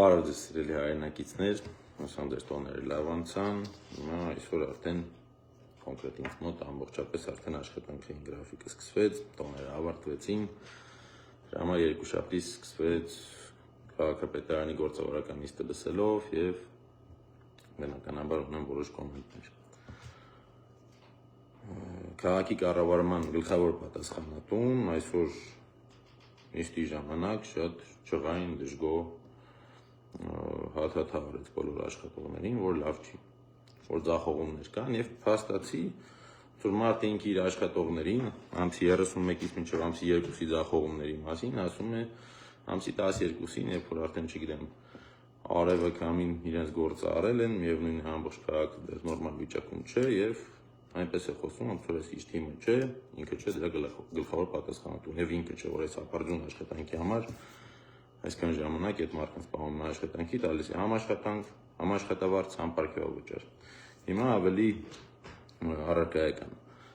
Բարև ձեզ սիրելի հայրենակիցներ, ասամ ձեր տոները լավ անցան, այսօր արդեն կոնկրետ ինձ մոտ ամբողջապես արդեն աշխատանքային գրաֆիկը սկսվեց, տոները ավարտվեցին, դրա համար երկուշաբթի սկսվեց քաղաքապետարանի գործավորական նիստը լսելով եւ բնականաբար ունեմ որոշ կոմենտներ։ Քաղաքի կառավարման գլխավոր պատասխանատուն այսօր նիստի ժամանակ շատ ջղային դժգոհ հաթաթավարեց բոլոր աշխատողներին, որ լավ չի, որ ձախողումներ կան եւ փաստացի որ մարդը ինքը իր աշխատողներին ամսի 31-ից մինչեւ ամսի 2-ի ձախողումների մասին ասում է ամսի 12-ին, երբ որ արդեն չգիտեմ արևը կամին իրենց գործը արել են, միևնույն է ամբողջ քաղաքը դեռ նորմալ վիճակում չէ եւ այնպես է խոսում, ոնց որ այս իր թիմը չէ, ինքը չէ դրա գլխավոր պատասխանատուն եւ ինքը չէ, որ այս ապարդյուն աշխատանքի համար այսքան ժամանակ այդ մարդկանց պահում է աշխատանքի տալիս է համաշխատավարձ համապարգևավճար։ Հիմա ավելի առարկայական։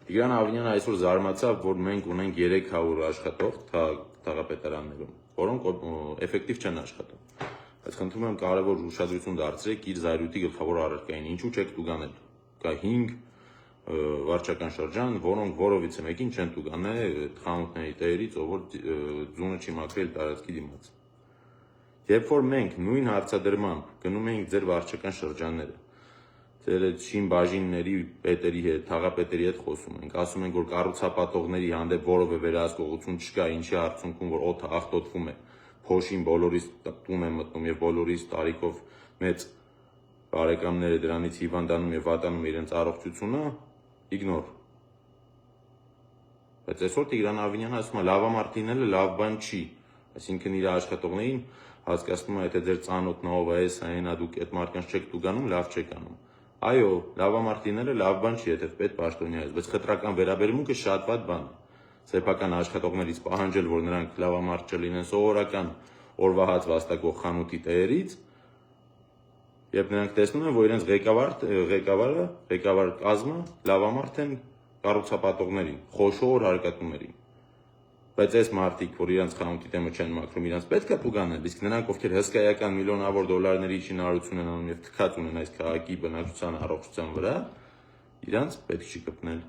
Տիգրան Ավինյանը այսօր զարմացավ, որ մենք ունենք 300 աշխատող թաղապետարաններում, որոնք էֆեկտիվ չեն աշխատում։ Բայց խնդրում եմ կարևոր ուշադրություն դարձրեք իր զայրույթի գլխավոր առարկային, ինչու չեք տուգանել։ Կա 5 վարչական շրջան, որոնք որովից մեկին չեն տուգանել խանութների տերից, ով որ ձյունը չի մաքրել տարածքի դիմաց։ Երբ որ մենք նույն հարցադրմամբ գնում ենք ձեր վարչական շրջանները, ձեր շին բաժինների պետերի հետ, թաղապետերի հետ խոսում ենք, ասում ենք, որ կառուցապատողների հանդեպ որևէ վերահսկողություն չկա, ինչի արդյունքում որ օդը աղտոտվում է, փոշին բոլորիս տուն է մտնում եւ բոլորիս տարիքով մեծ բարեկամները դրանից հիվանդանում եւ վատանում իրենց առողջությունը, իգնոր։ Բայց այսօր Տիգրան Ավինյանը ասում է լավամարդ լինելը լավ բան չի, այսինքն իր աշխատողներին հասկացնում է, եթե ձեր ծանոթնով է, սայնա դուք այդ մարդկանց չեք տուգանում, լավ չեք անում։ Այո, լավամարդ լինելը լավ բան չի, եթե պետպաշտոնյա ես, բայց խտրական վերաբերմունքը շատ վատ բան է։ Սեփական աշխատողներից պահանջել, որ նրանք լավամարդ չլինեն սովորական օրվա հաց վաստակող խանութի տերերից, երբ նրանք տեսնում են, որ իրենց ղեկավար կազմը լավամարդ են կառուցապատողներին, խոշոր հարկատուներին։ Բայց այս մարդիկ, որ իրենց խանութի տեմը չեն մաքրում, իրենց պետք է տուգանել, իսկ նրանք, ովքեր հսկայական միլիոնավոր դոլարների շինարարություն են անում եւ թքած ունեն այս քաղաքի բնակչության առողջության վրա, իրենց պետք չի կպնել,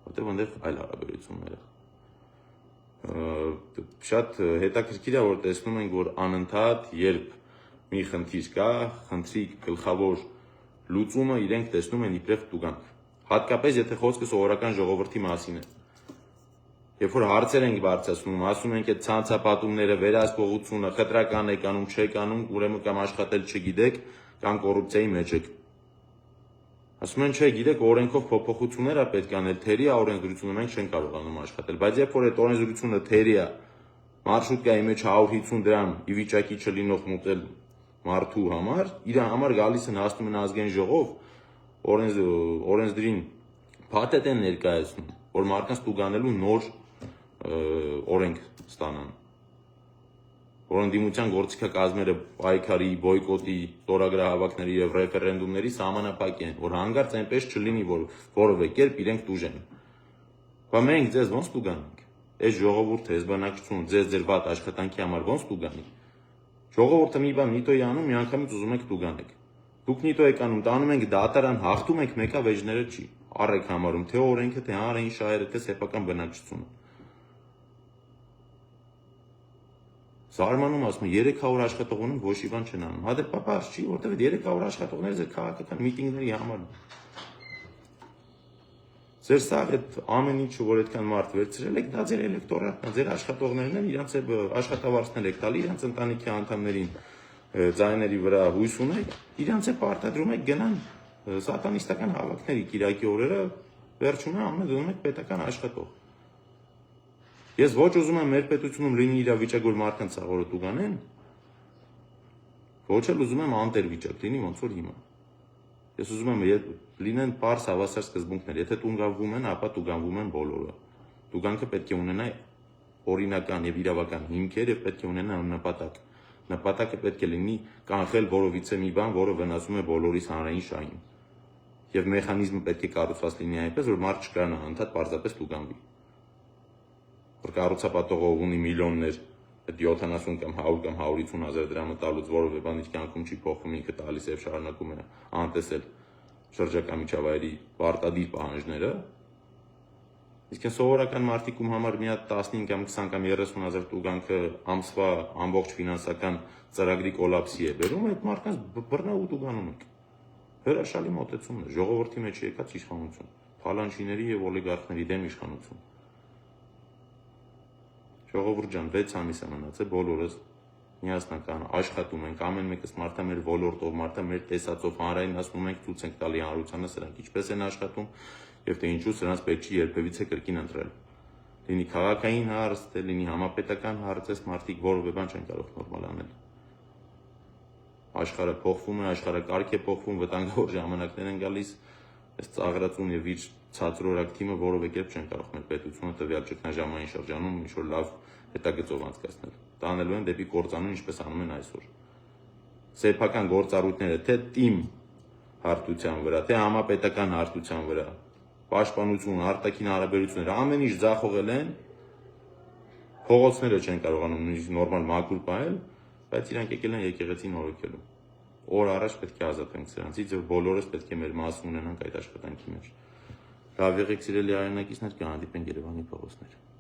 որտեղ այնտեղ այլ հարաբերություններ է։ Շատ հետաքրքիր է, որ տեսնում ենք, որ անընդհատ, երբ մի խնդիր կա, խնդրի գլխավոր լուծումը իրենք տեսնում են իբրև տուգանք։ Հատկապես եթե խոսքը սովորական ժողովրդի մասին է։ Երբ որ հարցեր ենք բարձրացնում, ասում ենք այդ ցանցապատումները, վերահսկողությունը, խտրական եք անում, չեք անում, ուրեմն կամ աշխատել չգիտեք, կամ կոռուպցիայի մեջ եք։ Ասում են, չէ, գիտեք, օրենքով փոփոխություններ է պետք անել, թերի է օրենսդրությունը, մենք չենք կարողանում աշխատել, բայց երբ որ այդ օրենսդրությունը թերի է, մարշրուտկայի մեջ 150 դրամ ի վիճակի չլինող մուտել մարդու համար, իր համար գալիս են հասնում են ազգային ժողով, օրենսդրին փաթեթ են ներկայացնում, որ մարդկանց տուգանելու նոր օրենք ստանան, որոնդիմության գործիքակազմերը պայքարի, բոյկոտի, ստորագրահավաքների եւ ռեֆերենդումների սահմանափակ են, որ հանգարց այնպես չլինի, որ որևէ կերպ իրենք տուժեն։ Բա մենք ձեզ ոնց տուգանենք։ Այս ժողովուրդը, այս բնակչությունը ձեր վատ աշխատանքի համար ոնց տուգանի։ Ժողովուրդը մի բան նիտոյի անում, միանգամից ուզում եք տուգանեք։ Դուք նիտո եք անում, տանում ենք դատարան, հաղթում եք, մեկը վեճները չի։ Առեք համարում, թե օրենքը, թե հանրային շահերը, թե սեփական բնակչությունը։ Զարմանում ասում 300 աշխատող ունենք, ոչ մի բան չեն անում։ Հա դե պապարս չի, որտեղ 300 աշխատողները ձեր քաղաքական միտինգների համար են։ Ձեր սաղ այդ ամեն ինչը, որ այդքան մարդ վերցրել եք, դա ձեր էլեկտորատն է, ձեր աշխատողներն են, իրանց աշխատավարձներ եք տալի, իրանց ընտանիքի անդամներին ձայների վրա հույս ունեք, իրանց է պարտադրում եք գնան սատանիստական հավաքների կիրակի օրերը, վերջում է ամեն դնում եք պետական աշխատող։ Ես ոչ ուզում եմ մեր պետությունում լինի իրավիճակ, որ մարդկանց սաղորը տուգանեն, ոչ էլ ուզում եմ անտեր վիճակ լինի, ոնց որ հիմա։ Ես ուզում եմ լինեն պարզ հավասար սկզբունքներ, եթե տուգանվում են, ապա տուգանվում են բոլորը։ Տուգանքը պետք է ունենա օրինական եւ իրավական հիմքեր եւ պետք է ունենա նպատակ։ Նպատակը պետք է լինի կանխել որովիցե մի բան, որը վնասում է բոլորիս հանրային շահին։ Եվ մեխանիզմը պետք է կառուցված լինի այնպես, որ մարդ չկարանա անդադ պարզապես տուգանվի։ Որ կառուցապատողը ունի միլիոններ այդ 70 կամ 100 կամ 150 հազար դրամը տալուց որևէ բան իր կյանքում չի փոխվում, ինքը տալիս եւ շարունակում է անտեսել շրջակա միջավայրի պարտադիր պահանջները, իսկ այն սովորական մարդիկում համար մի հատ 15 կամ 20 կամ 30 հազար տուգանքը ամսվա ամբողջ ֆինանսական ծրագրի կոլապսի է բերում, այդ մարդկանց բռնավ ու տուգանում եք։ Հրաշալի մոտեցումն է, ժողովրդի մեջ եկած իշխանություն, փալանչիների եւ օլիգարխների դեմ իշխանություն։ Ժողովուրդ ջան, 6 ամիս է մնացել, բոլորս միասնական աշխատում ենք, ամեն մեկս մարդը մեր ոլորտով, մարդը մեր տեսածով, հանրային ասում ենք, ցույց ենք տալի հանրությանը սրանք ինչպես են աշխատում եւ թե ինչու սրանց պետք չի երբևիցե կրկին ընտրել։ Լինի քաղաքային հարց, թե լինի համապետական հարց, այս մարդիկ որևէ բան չեն կարող նորմալ անել։ Աշխարհը փոխվում է, աշխարհը կարգ է փոխվում, վտանգավոր ժամանակներ են գալիս, այս ծաղրածուն եւ իր ցածրորակ թիմը որևէ կերպ չեն կարող մեր պետությունը տվյալ ճգնաժամային շրջանում ինչ-որ լավ հետագծով անցկացնել։ Տանելու են դեպի կործանուն, ինչպես անում են այսօր։ Սեփական գործառույթները թե թիմ հարթության վրա, թե համապետական հարթության վրա, պաշտպանություն, արտաքին հարաբերություններ, ամեն ինչ ձախողել են, փողոցները չեն կարողանում նույնիսկ նորմալ մաքուր պահել, բայց իրանք եկել են եկեղեցին նորոգելու։ Օր առաջ պետք է ազատվենք սրանցից եւ բոլորս պետք է մեր մաս ունենանք այդ աշխատանքի մեջ։ Լավ եղեք սիրելի հայրենակիցներ, կհանդիպենք Երևանի փողոցներ։